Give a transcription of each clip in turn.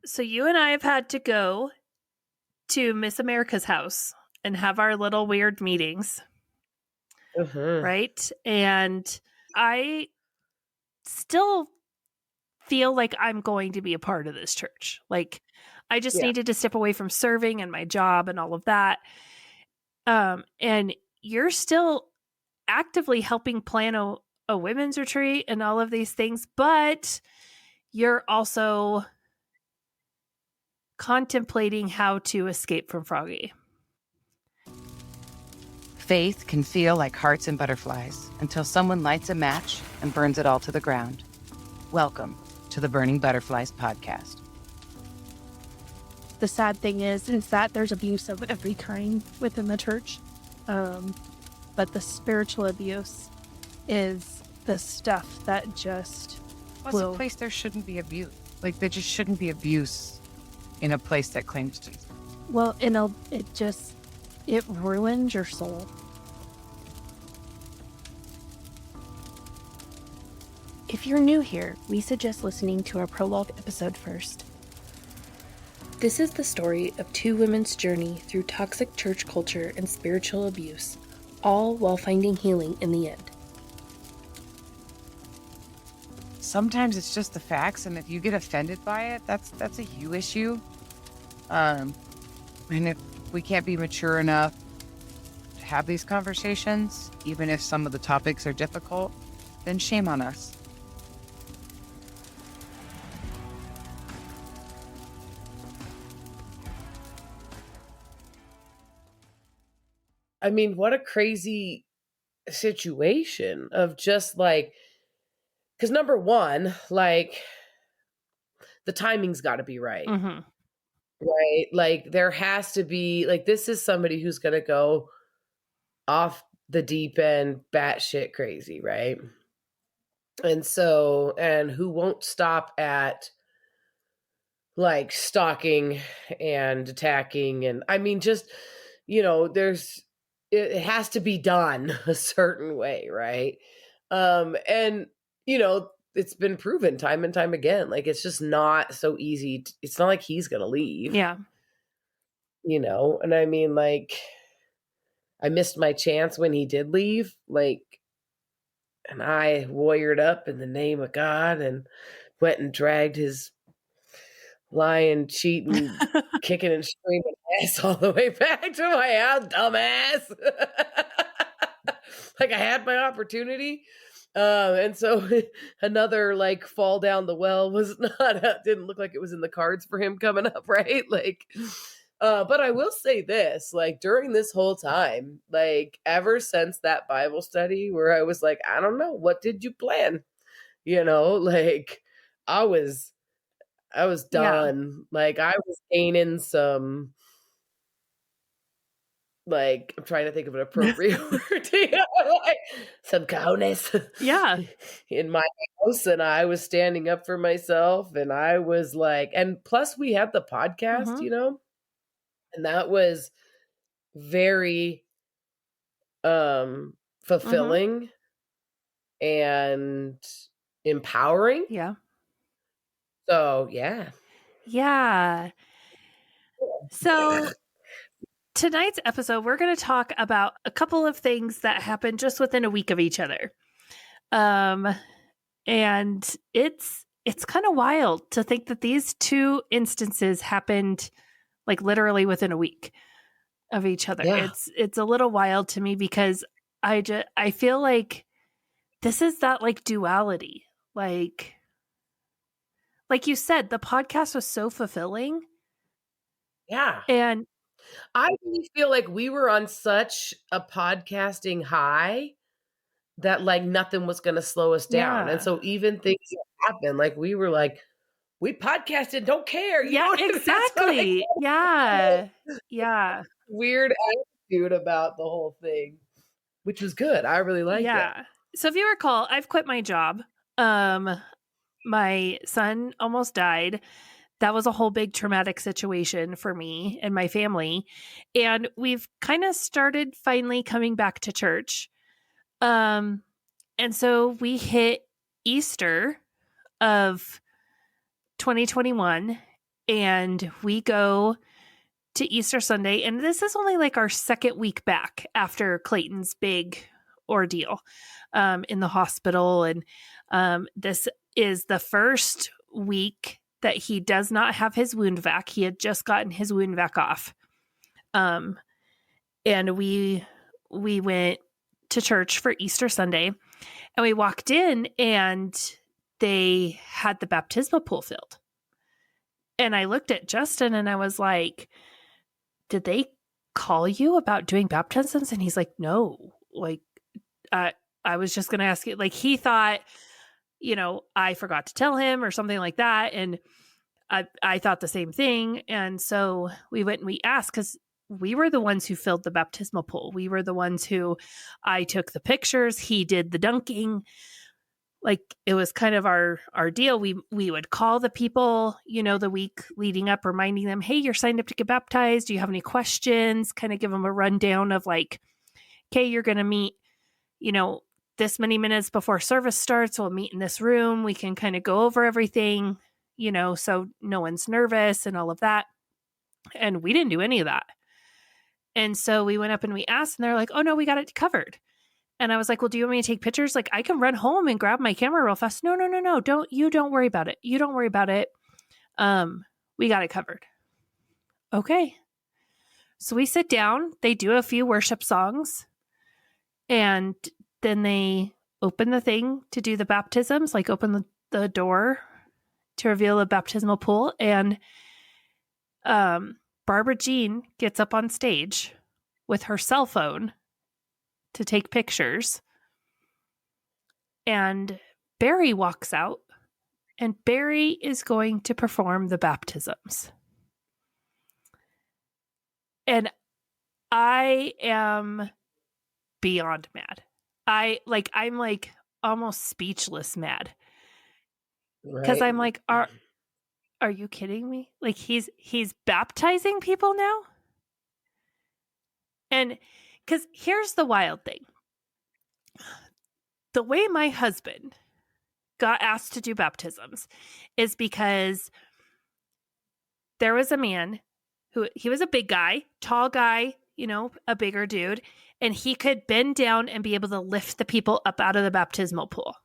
So you and I have had to go to Miss America's house and have our little weird meetings, right? And I still feel like I'm going to be a part of this church. Like, I just Yeah. needed to step away from serving and my job and all of that. And you're still actively helping plan a women's retreat and all of these things, but you're also contemplating how to escape from Froggy. Faith can feel like hearts and butterflies until someone lights a match and burns it all to the ground. Welcome to the Burning Butterflies podcast. The sad thing is that there's abuse of every kind within the church. But the spiritual abuse is the stuff that just What's a place there shouldn't be abuse? Like, there just shouldn't be abuse in a place that claims to. Well, it ruins your soul. If you're new here, we suggest listening to our prologue episode first. This is the story of two women's journey through toxic church culture and spiritual abuse, all while finding healing in the end. Sometimes it's just the facts, and if you get offended by it, that's a you issue. And if we can't be mature enough to have these conversations, even if some of the topics are difficult, then shame on us. I mean, what a crazy situation of just like, because number one, like, the timing's got to be right. Mm-hmm. Right? Like, there has to be, like, this is somebody who's going to go off the deep end, batshit crazy, right? And who won't stop at like stalking and attacking. And I mean, just, it has to be done a certain way, right? And, it's been proven time and time again. Like, it's just not so easy. It's not like he's going to leave. Yeah. And I mean, like, I missed my chance when he did leave, like, and I warriored up in the name of God and went and dragged his lying, cheating, kicking and screaming ass all the way back to my house, dumbass. Like, I had my opportunity. And so another like fall down the well was didn't look like it was in the cards for him coming up, right? Like, but I will say this, like, during this whole time, like, ever since that Bible study where I was like, I don't know, what did you plan? Like, I was done. Like, I was gaining some, like, I'm trying to think of an appropriate word. Like, some cojones. Yeah. In my house, and I was standing up for myself, and I was like, and plus we had the podcast, and that was very fulfilling and empowering. Yeah. So, yeah. Yeah. So tonight's episode, we're going to talk about a couple of things that happened just within a week of each other. And it's kind of wild to think that these two instances happened like literally within a week of each other. Yeah. It's a little wild to me because I feel like this is that like duality. Like you said, the podcast was so fulfilling. Yeah. And I really feel like we were on such a podcasting high that like nothing was going to slow us down. Yeah. And so even things that happened, like, we were like, we podcasted, don't care. Yeah, exactly. Yeah. Yeah. Weird attitude about the whole thing, which was good. I really liked it. Yeah. So if you recall, I've quit my job. My son almost died. That was a whole big traumatic situation for me and my family. And we've kind of started finally coming back to church. And so we hit Easter of 2021 and we go to Easter Sunday, and this is only like our second week back after Clayton's big ordeal in the hospital. And this is the first week that he does not have his wound vac. He had just gotten his wound vac off. And we went to church for Easter Sunday, and we walked in and they had the baptismal pool filled. And I looked at Justin and I was like, did they call you about doing baptisms? And he's like, no, like, I was just going to ask you. Like, he thought, I forgot to tell him or something like that. And I thought the same thing. And so we went and we asked, because we were the ones who filled the baptismal pool. We were the ones who, I took the pictures. He did the dunking. Like, it was kind of our deal. We would call the people, the week leading up, reminding them, hey, you're signed up to get baptized. Do you have any questions? Kind of give them a rundown of like, okay, you're going to meet, this many minutes before service starts. We'll meet in this room. We can kind of go over everything, so no one's nervous and all of that. And we didn't do any of that. And so we went up and we asked, and they're like, oh no, we got it covered. And I was like, well, do you want me to take pictures? Like, I can run home and grab my camera real fast. No. Don't worry about it. You don't worry about it. We got it covered. Okay. So we sit down, they do a few worship songs, and then they open the thing to do the baptisms, like open the door to reveal the baptismal pool. And Barbara Jean gets up on stage with her cell phone to take pictures. And Barry walks out, and Barry is going to perform the baptisms. And I am beyond mad. I'm like almost speechless mad. Because Right. I'm like, are you kidding me? Like, he's baptizing people now? And because here's the wild thing. The way my husband got asked to do baptisms is because there was a man who, he was a big guy, tall guy, a bigger dude, and he could bend down and be able to lift the people up out of the baptismal pool.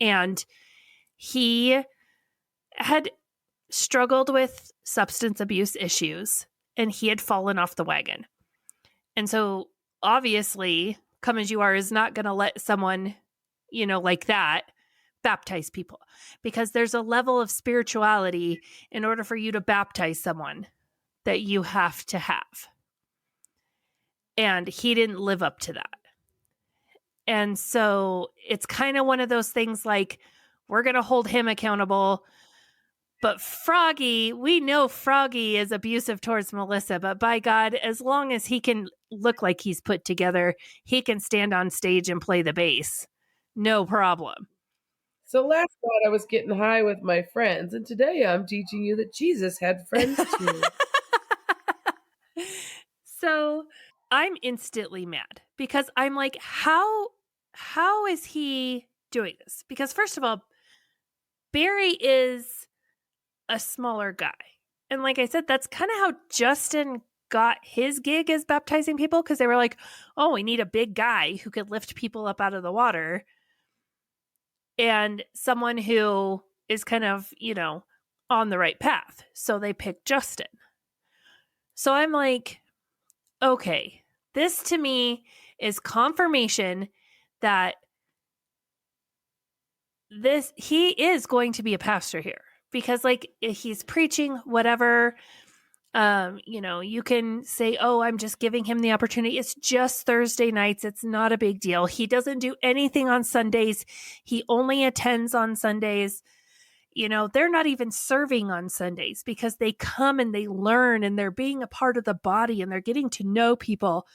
And he had struggled with substance abuse issues, and he had fallen off the wagon. And so obviously, Come As You Are is not going to let someone, like that baptize people, because there's a level of spirituality in order for you to baptize someone that you have to have. And he didn't live up to that. And so it's kind of one of those things like, we're going to hold him accountable. But Froggy, we know Froggy is abusive towards Melissa, but by God, as long as he can look like he's put together, he can stand on stage and play the bass. No problem. So last night I was getting high with my friends, and today I'm teaching you that Jesus had friends too. So I'm instantly mad because I'm like, how is he doing this? Because first of all, Barry is a smaller guy. And like I said, that's kind of how Justin got his gig as baptizing people, because they were like, oh, we need a big guy who could lift people up out of the water and someone who is kind of, on the right path. So they picked Justin. So I'm like, okay, this to me is confirmation that he is going to be a pastor here, because like he's preaching whatever, you can say, oh, I'm just giving him the opportunity. It's just Thursday nights. It's not a big deal. He doesn't do anything on Sundays. He only attends on Sundays. They're not even serving on Sundays because they come and they learn and they're being a part of the body and they're getting to know people.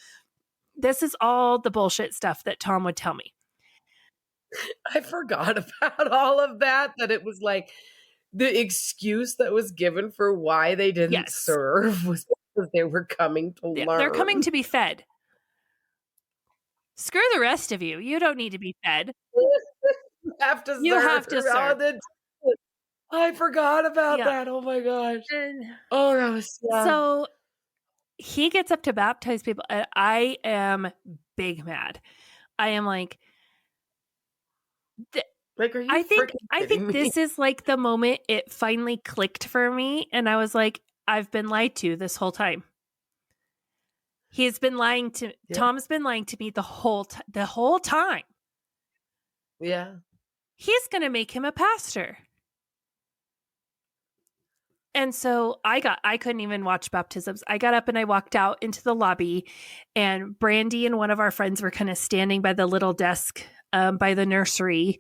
This is all the bullshit stuff that Tom would tell me. I forgot about all of that it was like the excuse that was given for why they didn't serve was because they were coming to learn. They're coming to be fed. Screw the rest of you. You don't need to be fed. You have to serve. I forgot about Yeah. that. Oh my gosh. And Oh, that was so he gets up to baptize people, and I am big mad. I am like, like, are you I think freaking I kidding think me? this is like the moment it finally clicked for me, and I was like, I've been lied to this whole time. He's been lying to Yeah. Tom's been lying to me the whole time. Yeah. He's going to make him a pastor. And so I couldn't even watch baptisms. I got up and I walked out into the lobby, and Brandy and one of our friends were kind of standing by the little desk by the nursery,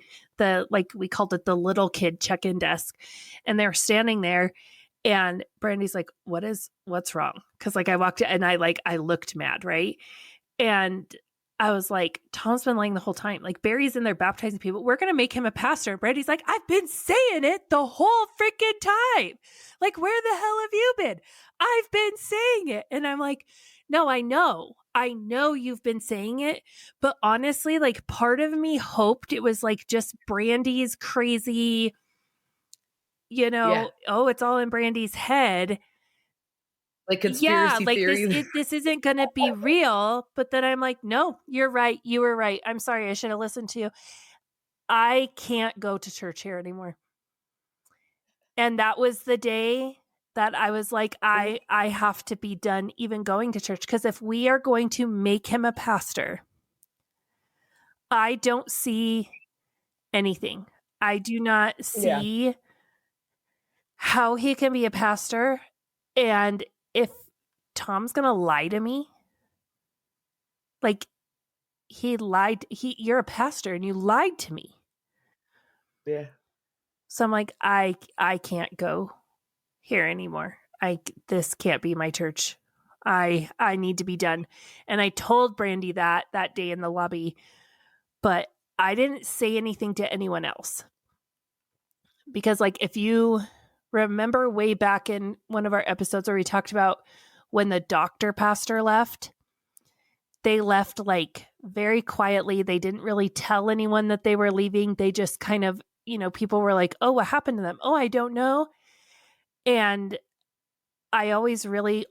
we called it the little kid check-in desk. And they were standing there, and Brandy's like, what's wrong? Cause like I walked and I looked mad. Right. And I was like, Tom's been lying the whole time. Like, Barry's in there baptizing people. We're going to make him a pastor. And Brandy's like, I've been saying it the whole freaking time. Like, where the hell have you been? I've been saying it. And I'm like, no, I know. I know you've been saying it. But honestly, like, part of me hoped it was like just Brandy's crazy, Yeah. oh, it's all in Brandy's head. Like Yeah, conspiracy like theory. this isn't going to be real. But then I'm like, no, you're right. You were right. I'm sorry. I should have listened to you. I can't go to church here anymore. And that was the day that I was like, I have to be done even going to church. Because if we are going to make him a pastor, I don't see anything. I do not Yeah. see how he can be a pastor. And if Tom's going to lie to me, like, you're a pastor and you lied to me. Yeah. So I'm like, I can't go here anymore. This can't be my church. I need to be done. And I told Brandy that day in the lobby, but I didn't say anything to anyone else. Because like, if you remember way back in one of our episodes where we talked about when the doctor pastor left, they left like very quietly. They didn't really tell anyone that they were leaving. They just kind of, people were like, oh, what happened to them? Oh, I don't know. And I always really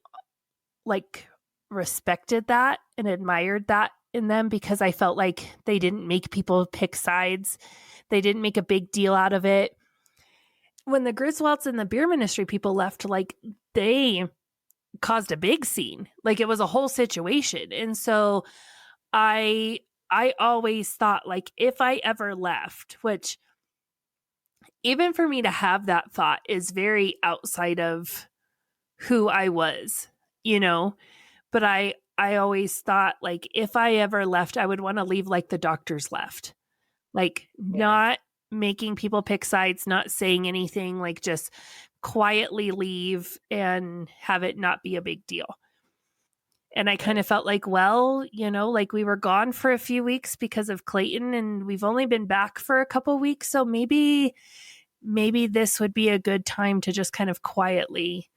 like respected that and admired that in them, because I felt like they didn't make people pick sides. They didn't make a big deal out of it. When the Griswolds and the beer ministry people left, like, they caused a big scene. Like, it was a whole situation. And so I always thought, like, if I ever left, which even for me to have that thought is very outside of who I was, but I always thought, like, if I ever left, I would want to leave like the doctors left, like, not making people pick sides, not saying anything, like, just quietly leave and have it not be a big deal. And I kind of felt like, well, like, we were gone for a few weeks because of Clayton, and we've only been back for a couple weeks. So maybe this would be a good time to just kind of quietly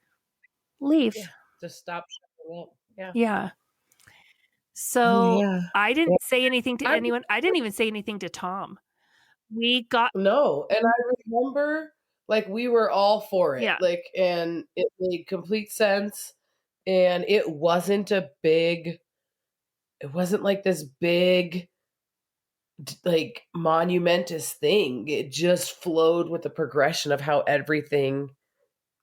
leave. Yeah. Just stop showing up. Yeah. Yeah. Oh, So yeah. I didn't say anything to I anyone. I didn't even say anything to Tom. We got, No, and I remember, like, we were all for it, yeah, like, and it made complete sense, and it wasn't like this big, like, monumentous thing. It just flowed with the progression of how everything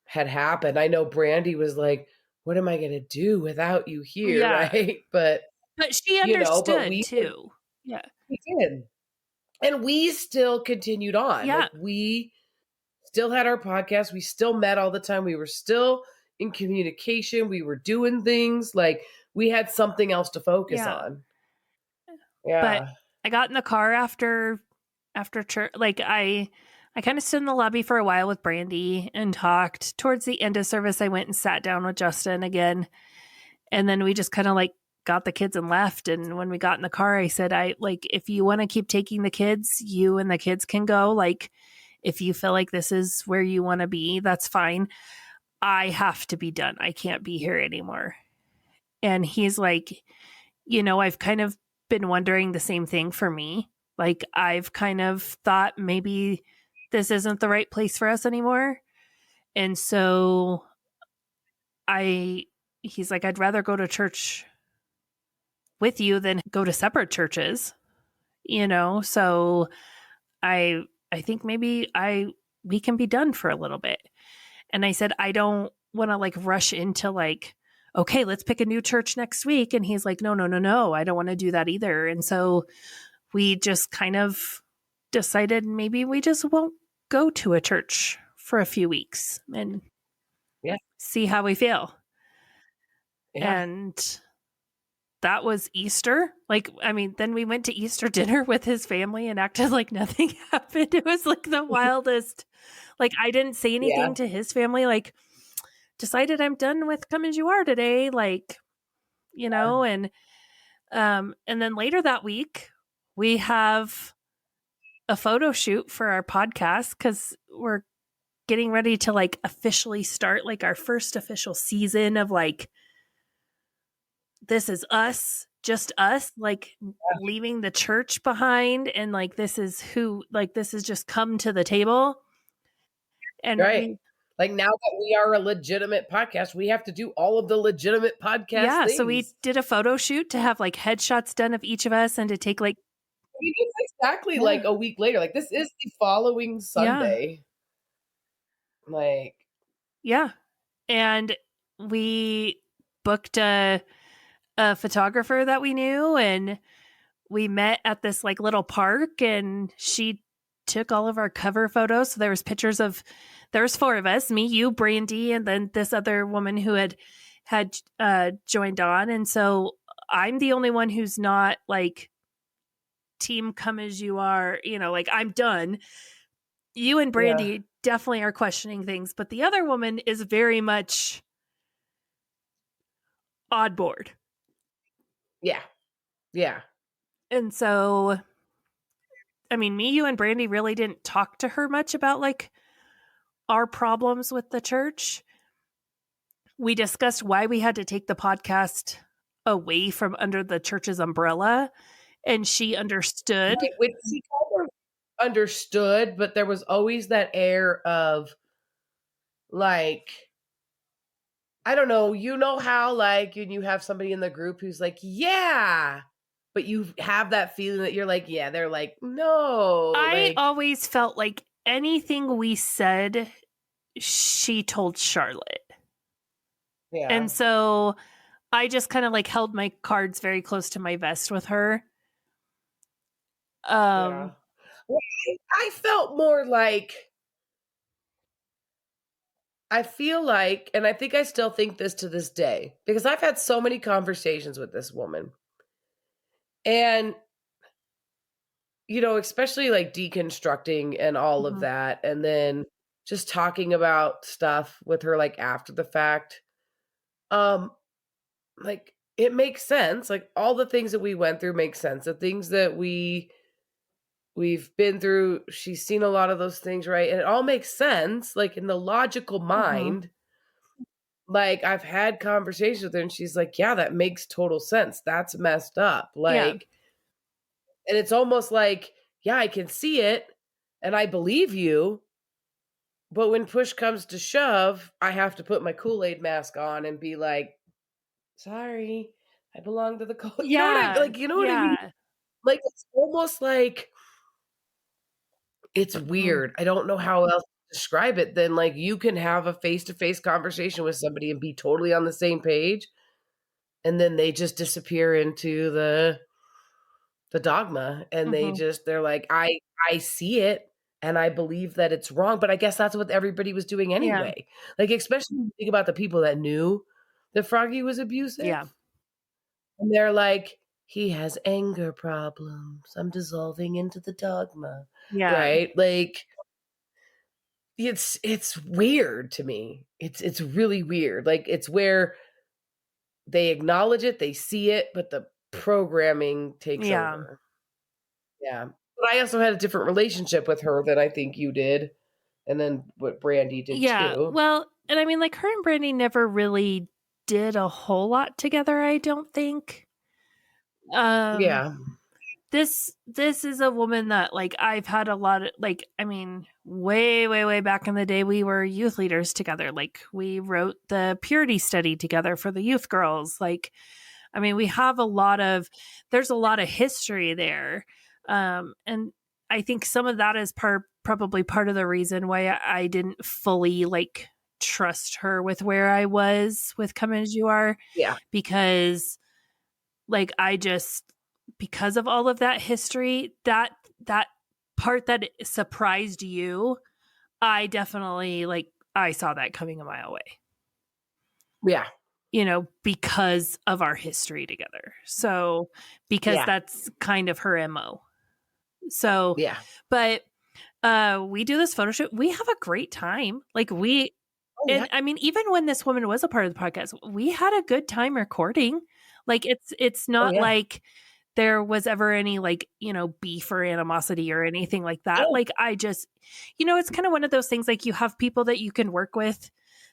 had happened. I know Brandy was like, "What am I gonna do without you here?" yeah. Right? But, But she but understood too. Yeah. we did. And we still continued on. Yeah. Like, we still had our podcast. We still met all the time. We were still in communication. We were doing things. Like, we had something else to focus Yeah. on. But Yeah. I got in the car after church. Like, I kind of stood in the lobby for a while with Brandy and talked. Towards the end of service, I went and sat down with Justin again. And then we just kind of like got the kids and left. And when we got in the car, I said, if you want to keep taking the kids, you and the kids can go. Like, if you feel like this is where you want to be, that's fine. I have to be done. I can't be here anymore. And he's like, I've kind of been wondering the same thing for me. Like, I've kind of thought maybe this isn't the right place for us anymore. And so he's like, I'd rather go to church with you than go to separate churches, So I think maybe we can be done for a little bit. And I said, I don't want to like rush into like, okay, let's pick a new church next week. And he's like, no, no, no, no, I don't want to do that either. And so we just kind of decided maybe we just won't go to a church for a few weeks and Yeah. see how we feel. Yeah. And that was Easter. Like, I mean, then we went to Easter dinner with his family and acted like nothing happened. It was like the wildest. Like, I didn't say Yeah. anything to his family, like, decided I'm done with Come As You Are today. Like, and then later that week, we have a photo shoot for our podcast because we're getting ready to like officially start like our first official season of like, this is us, just us, like leaving the church behind. And like, this is just come to the table. And Right. Like now that we are a legitimate podcast, we have to do all of the legitimate podcast things. So we did a photo shoot to have like headshots done of each of us and to take like. It's exactly like a week later. Like this is the following Sunday. Yeah. Like. Yeah. And we booked a photographer that we knew, and we met at this like little park, and she took all of our cover photos. So there was four of us, me, you, Brandy, and then this other woman who had joined on. And so I'm the only one who's not like team Come As You Are, like I'm done. You and Brandy definitely are questioning things, but the other woman is very much odd board. Yeah. Yeah. And so, I mean, me, you, and Brandy really didn't talk to her much about like our problems with the church. We discussed why we had to take the podcast away from under the church's umbrella, and she understood. Right, which she kind of understood, but there was always that air of like, I don't know, how like when you have somebody in the group who's like, yeah, but you have that feeling that you're like, yeah, they're like, no. I always felt like anything we said, she told Charlotte. Yeah. And so I just kind of like held my cards very close to my vest with her. Well, I felt more like, I feel like, and I think I still think this to this day, because I've had so many conversations with this woman. And, especially like deconstructing and all of that. And then just talking about stuff with her, like after the fact. Like it makes sense. Like all the things that we went through make sense. The things that we've been through, she's seen a lot of those things, right? And it all makes sense, like in the logical mind. Like I've had conversations with her and she's like, yeah, that makes total sense. That's messed up. Like, and it's almost like, yeah, I can see it and I believe you. But when push comes to shove, I have to put my Kool-Aid mask on and be like, sorry, I belong to the cult. Yeah. You know what I mean? Like, it's almost like, it's weird. I don't know how else to describe it than like you can have a face-to-face conversation with somebody and be totally on the same page. And then they just disappear into the dogma. And they're like, I see it. And I believe that it's wrong. But I guess that's what everybody was doing anyway. Yeah. Like, especially when you think about the people that knew that Froggy was abusive. Yeah. And they're like, he has anger problems. I'm dissolving into the dogma. Yeah. Right? Like, it's weird to me. It's really weird. Like, it's where they acknowledge it, they see it, but the programming takes over. Yeah. But I also had a different relationship with her than I think you did. And then what Brandy did too. Well, and I mean, like her and Brandy never really did a whole lot together, I don't think. Yeah. This is a woman that like I've had a lot of like, I mean, way, way, way back in the day, we were youth leaders together. Like we wrote the purity study together for the youth girls. Like, I mean, we have there's a lot of history there. And I think some of that is probably part of the reason why I didn't fully like trust her with where I was with Come As You Are, Yeah. because like because of all of that history, that part that surprised you, I definitely I saw that coming a mile away. Yeah. Because of our history together. So, because that's kind of her MO. So, Yeah. but we do this photo shoot. We have a great time. And I mean, even when this woman was a part of the podcast, we had a good time recording. Like it's not like there was ever any beef or animosity or anything like that. Oh. Like I just, it's kind of one of those things, like you have people that you can work with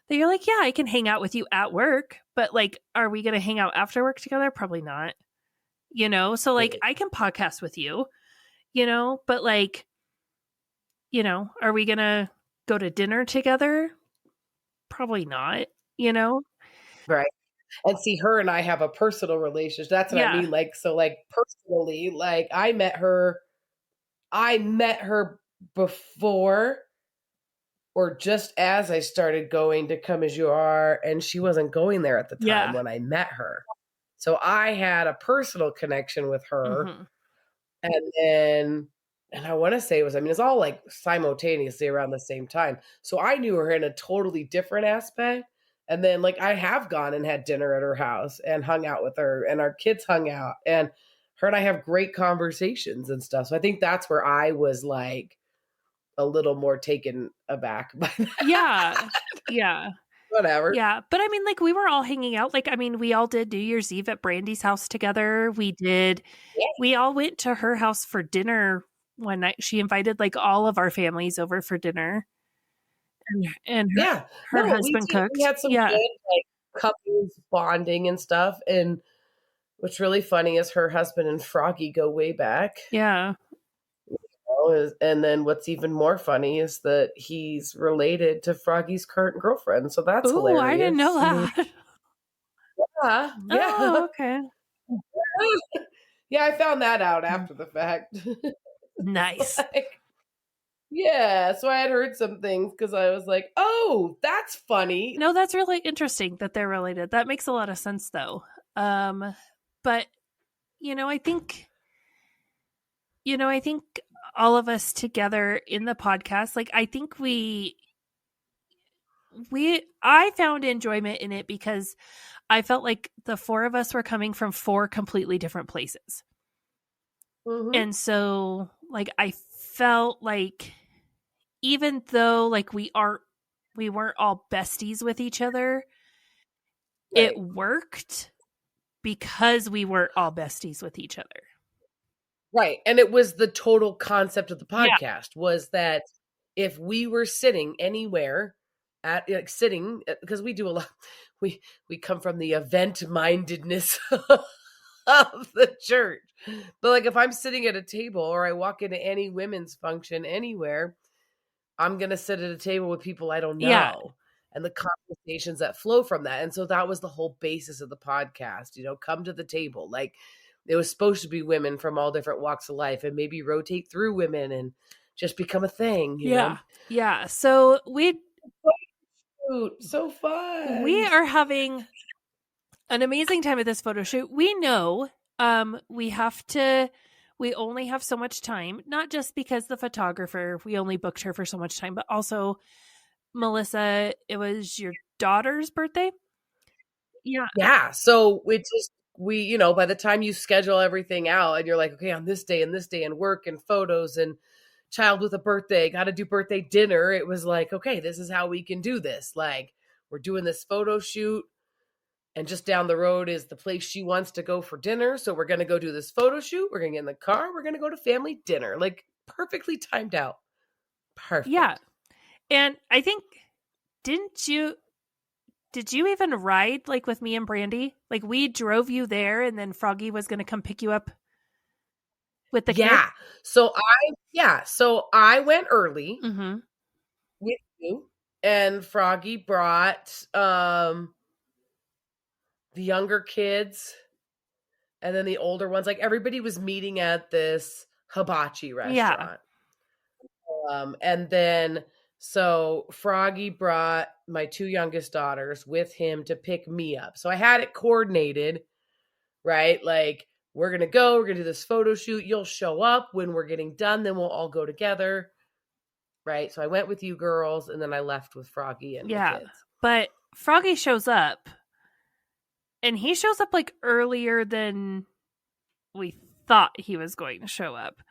that you're like, yeah, I can hang out with you at work, but like, are we going to hang out after work together? Probably not, So like I can podcast with you, but like, are we going to go to dinner together? Probably not, Right. And see, her and I have a personal relationship. That's what I mean. Like, so like personally, like I met her before or just as I started going to Come As You Are, and she wasn't going there at the time when I met her. So I had a personal connection with her. Mm-hmm. And I want to say it's all like simultaneously around the same time. So I knew her in a totally different aspect. And then like I have gone and had dinner at her house and hung out with her, and our kids hung out, and her and I have great conversations and stuff. So I think that's where I was like a little more taken aback by that. Yeah. Yeah. Whatever. Yeah. But I mean, like we were all hanging out. Like, I mean, we all did New Year's Eve at Brandy's house together. We all went to her house for dinner one night. She invited like all of our families over for dinner. And her husband cooked. We had some good like couples bonding and stuff. And what's really funny is her husband and Froggy go way back. Yeah. And then what's even more funny is that he's related to Froggy's current girlfriend. So that's hilarious. I didn't know that. Yeah. Oh, okay. Yeah, I found that out after the fact. Nice. Yeah, so I had heard some things because I was like, oh, that's funny. No, that's really interesting that they're related. That makes a lot of sense, though. But, I think all of us together in the podcast, like, I think I found enjoyment in it because I felt like the four of us were coming from four completely different places. Mm-hmm. And so, like, I felt like even though like we weren't all besties with each other, it worked because we weren't all besties with each other. Right. And it was the total concept of the podcast was that if we were sitting anywhere sitting, because we do a lot, we come from the event mindedness of the church. But like if I'm sitting at a table or I walk into any women's function anywhere, I'm going to sit at a table with people I don't know and the conversations that flow from that. And so that was the whole basis of the podcast, come to the table. Like it was supposed to be women from all different walks of life and maybe rotate through women and just become a thing. You know? Yeah. So so fun. We are having an amazing time at this photo shoot. We know we only have so much time, not just because the photographer, we only booked her for so much time, but also Melissa, it was your daughter's birthday. Yeah. So by the time you schedule everything out and you're like, okay, on this day and work and photos and child with a birthday, got to do birthday dinner. It was like, okay, this is how we can do this. Like we're doing this photo shoot. And just down the road is the place she wants to go for dinner. So we're going to go do this photo shoot. We're going to get in the car. We're going to go to family dinner. Like perfectly timed out. Perfect. Yeah. And I think, did you even ride like with me and Brandy? Like we drove you there and then Froggy was going to come pick you up. with the kids? Yeah. So I went early Mm-hmm. with you, and Froggy brought the younger kids and then the older ones. Like everybody was meeting at this hibachi Yeah. restaurant. And then so Froggy brought my two youngest daughters with him to pick me up. So I had it coordinated, right? Like we're gonna go, we're gonna do this photo shoot. You'll show up when we're getting done, then we'll all go together. Right. So I went with you girls and then I left with Froggy and the Yeah. kids. But Froggy shows up, and he shows up like earlier than we thought he was going to show up.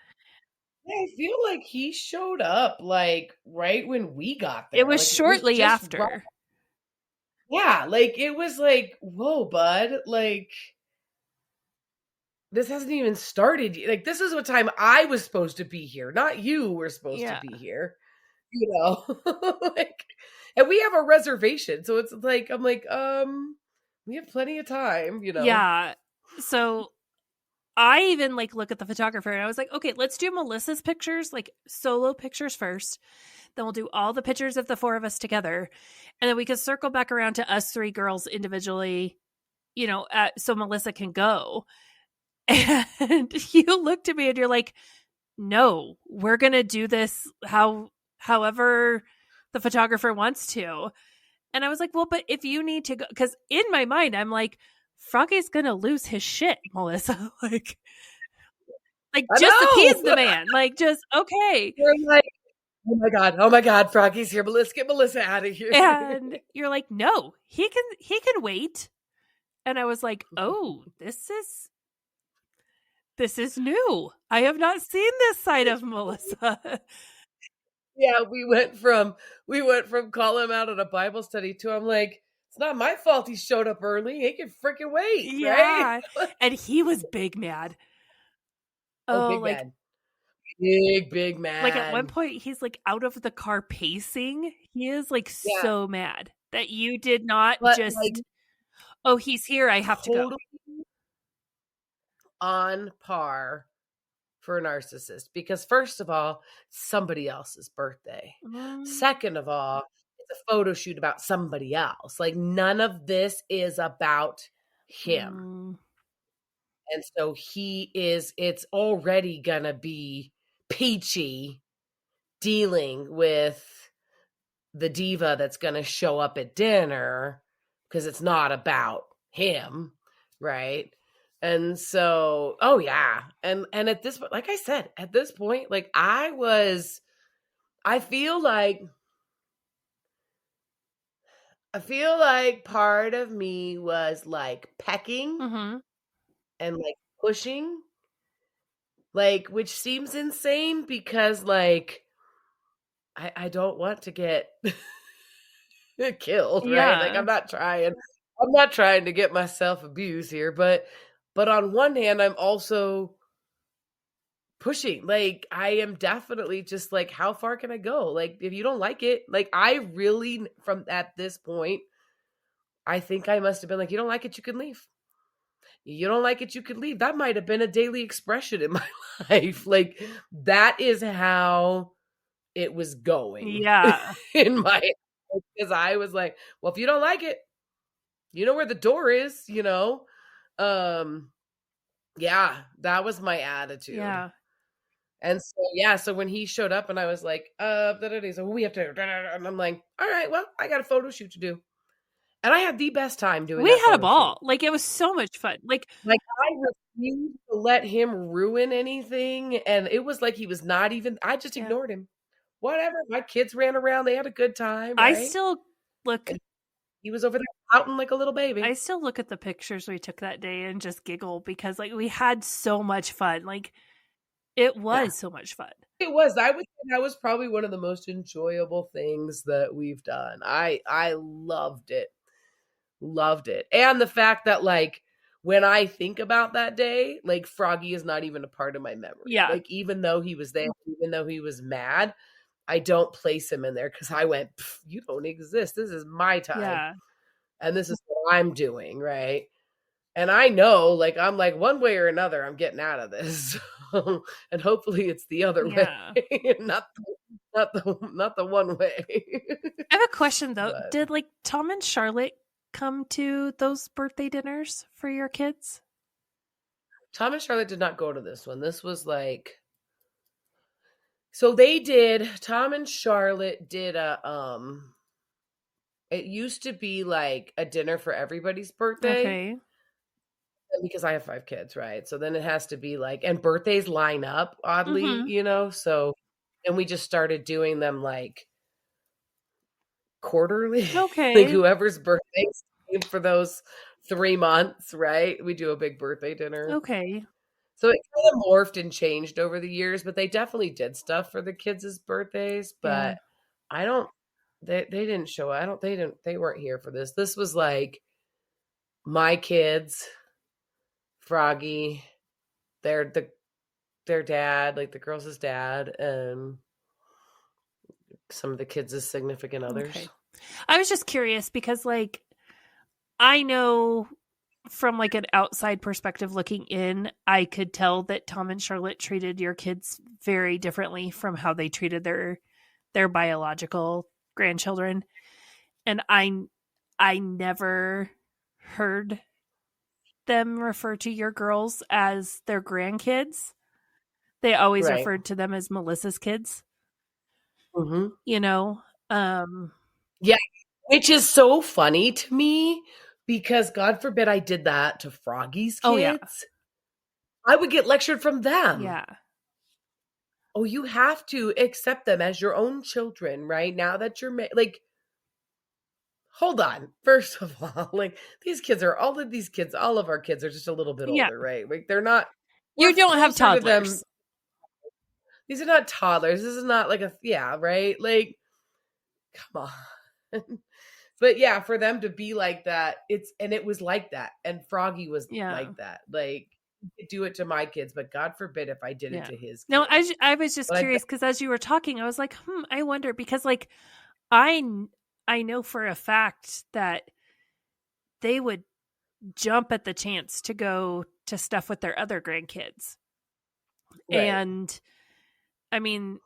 I feel like he showed up like right when we got there. It was Like, shortly just after. right. Yeah, like it was like, whoa, bud, like this hasn't even started. Like this is what time I was supposed to be here, not you were supposed Yeah. to be here. You know, like, and we have a reservation, so it's like I'm like, we have plenty of time. You know. Yeah. So I even like look at the photographer and I was like, okay, let's do Melissa's pictures, like solo pictures first. Then we'll do all the pictures of the four of us together. And then we can circle back around to us three girls individually, you know, so Melissa can go. And you looked at me and you're like, no, we're going to do this however the photographer wants to. And I was like, well, but if you need to go, because in my mind, I'm like, Froggy's going to lose his shit, Melissa. like just appease the man. Like, just, okay. You're like, oh my God, Froggy's here. But let's get Melissa out of here. And you're like, no, he can wait. And I was like, oh, this is new. I have not seen this side of Melissa. Yeah, we went from calling him out at a Bible study to I'm like, it's not my fault he showed up early. He can freaking wait, Yeah. right? And he was big mad. Big like mad. Big mad. like at one point he's like out of the car pacing. He is like so mad that you did not just like, oh, he's here, I have to go. On par for a narcissist, because first of all, somebody else's birthday. Second of all, it's a photo shoot about somebody else. Like none of this is about him. And so it's already gonna be peachy dealing with the diva that's gonna show up at dinner because it's not about him, right? And so, oh yeah. And at this point, like I said, at this point, like I feel like part of me was like pecking and like pushing, like, which seems insane because like I don't want to get killed, right? Like I'm not trying to get myself abused here, but on one hand, I'm also pushing. Like I am definitely just like, how far can I go? Like if you don't like it, like I really, from at this point, I think I must have been like, you don't like it, you can leave. You don't like it, you could leave. That might have been a daily expression in my life. Like that is how it was going. Yeah. In my, because I was like, well, if you don't like it, you know where the door is, you know? Yeah, that was my attitude. Yeah. And so when he showed up and I was like, he's like, we have to, and I'm like, all right, well, I got a photo shoot to do. And I had the best time doing We that. had a ball. Like it was so much fun. Like I refused to let him ruin anything. And it was like he was not even, I just ignored him. Whatever. My kids ran around. They had a good time. Right? I still look. And he was over there pouting like a little baby. I still look at the pictures we took that day and just giggle because like we had so much fun. Like it was so much fun. It was. I would say that was probably one of the most enjoyable things that we've done. I loved it. Loved it. And the fact that like when I think about that day, like Froggy is not even a part of my memory. Yeah. Like even though he was there, even though he was mad, I don't place him in there because I went, you don't exist. This is my time. Yeah. And this is what I'm doing, right? And I know, like, I'm like, one way or another, I'm getting out of this. And hopefully it's the other Yeah. way, not the one way. I have a question though. But Did like Tom and Charlotte come to those birthday dinners for your kids? Tom and Charlotte did not go to this one. This was like, so they did, Tom and Charlotte did it used to be like a dinner for everybody's birthday. Okay. Because I have 5 kids, right? So then it has to be like, and birthdays line up oddly, so, and we just started doing them like quarterly. Like Okay. whoever's birthdays came for those 3 months, right? We do a big birthday dinner. Okay. So it kind of morphed and changed over the years, but they definitely did stuff for the kids' birthdays. But I don't, they didn't show, they weren't here for this. This was like my kids, Froggy, their dad, like the girls' dad, and some of the kids' significant others. Okay. I was just curious because like I know from like an outside perspective looking in, I could tell that Tom and Charlotte treated your kids very differently from how they treated their biological grandchildren. And I never heard them refer to your girls as their grandkids. They always Right. referred to them as Melissa's kids. Mm-hmm. You know? Yeah, which is so funny to me because God forbid I did that to Froggy's kids. Oh, yeah. I would get lectured from them. Yeah. Oh, you have to accept them as your own children, right? Now that you're like, hold on. First of all, like all of our kids are just a little bit Yeah. older, right? Like they're not. You don't have closer to them. toddlers. These are not toddlers. This is not like right? Like, come on. But yeah, for them to be like that, it was like that. And Froggy was like that. Like, you could do it to my kids, but God forbid if I did it to his kids. No, I was just curious because as you were talking, I was like, I wonder because like I know for a fact that they would jump at the chance to go to stuff with their other grandkids. Right. And I mean,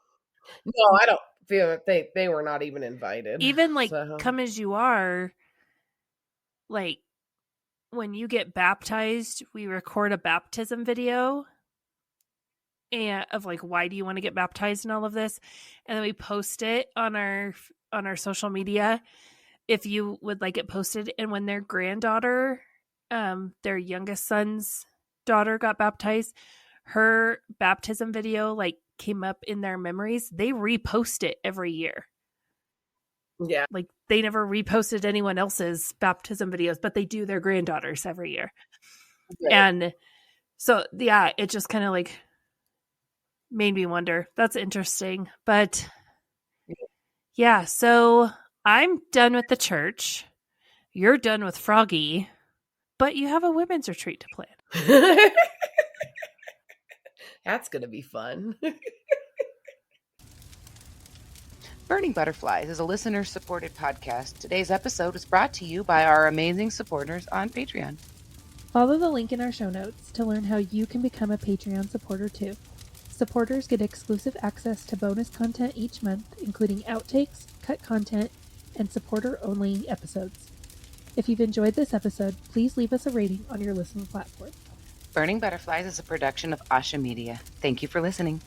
no, I don't feel they were not even invited. Even like Come As You Are, like when you get baptized, we record a baptism video and of like why do you want to get baptized and all of this, and then we post it on our social media if you would like it posted. And when their granddaughter, their youngest son's daughter got baptized, her baptism video like came up in their memories. They repost it every year. Yeah. Like they never reposted anyone else's baptism videos, but they do their granddaughters every year. Right. And so, yeah, it just kind of like made me wonder. That's interesting. But yeah, so I'm done with the church. You're done with Froggy, but you have a women's retreat to plan. That's going to be fun. Burning Butterflies is a listener-supported podcast. Today's episode was brought to you by our amazing supporters on Patreon. Follow the link in our show notes to learn how you can become a Patreon supporter too. Supporters get exclusive access to bonus content each month, including outtakes, cut content, and supporter-only episodes. If you've enjoyed this episode, please leave us a rating on your listening platform. Burning Butterflies is a production of Asha Media. Thank you for listening.